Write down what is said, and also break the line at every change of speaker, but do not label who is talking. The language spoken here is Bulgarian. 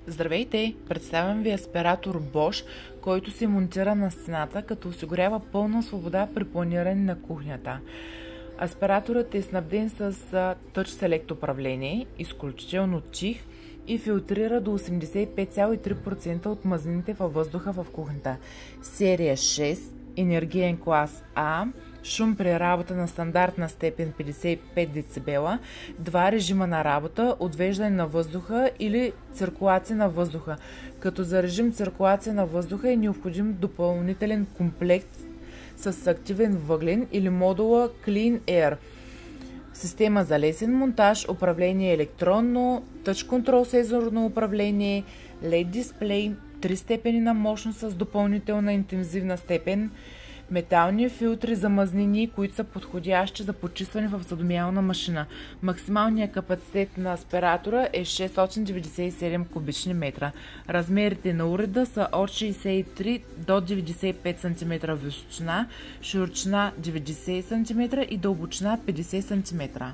Здравейте! Представям ви аспиратор Bosch, който се монтира на стената, като осигурява пълна свобода при планиране на кухнята. Аспираторът е снабден с Touch Select управление, изключително тих и филтрира до 85,3% от мазнините във въздуха в кухнята. Серия 6, енергиен клас А, шум при работа на стандартна степен 55 дБ, два режима на работа, отвеждане на въздуха или циркулация на въздуха, като за режим циркулация на въздуха е необходим допълнителен комплект с активен въглен или модула Clean Air. Система за лесен монтаж, управление електронно, Touch Control сензорно управление, LED дисплей, 3 степени на мощност с допълнителна интензивна степен, метални филтри за мазнини, които са подходящи за почистване в съдомиялна машина. Максималният капацитет на аспиратора е 697 кубични метра. Размерите на уреда са от 63 до 95 см височина, широчина 90 см и дълбочина 50 см.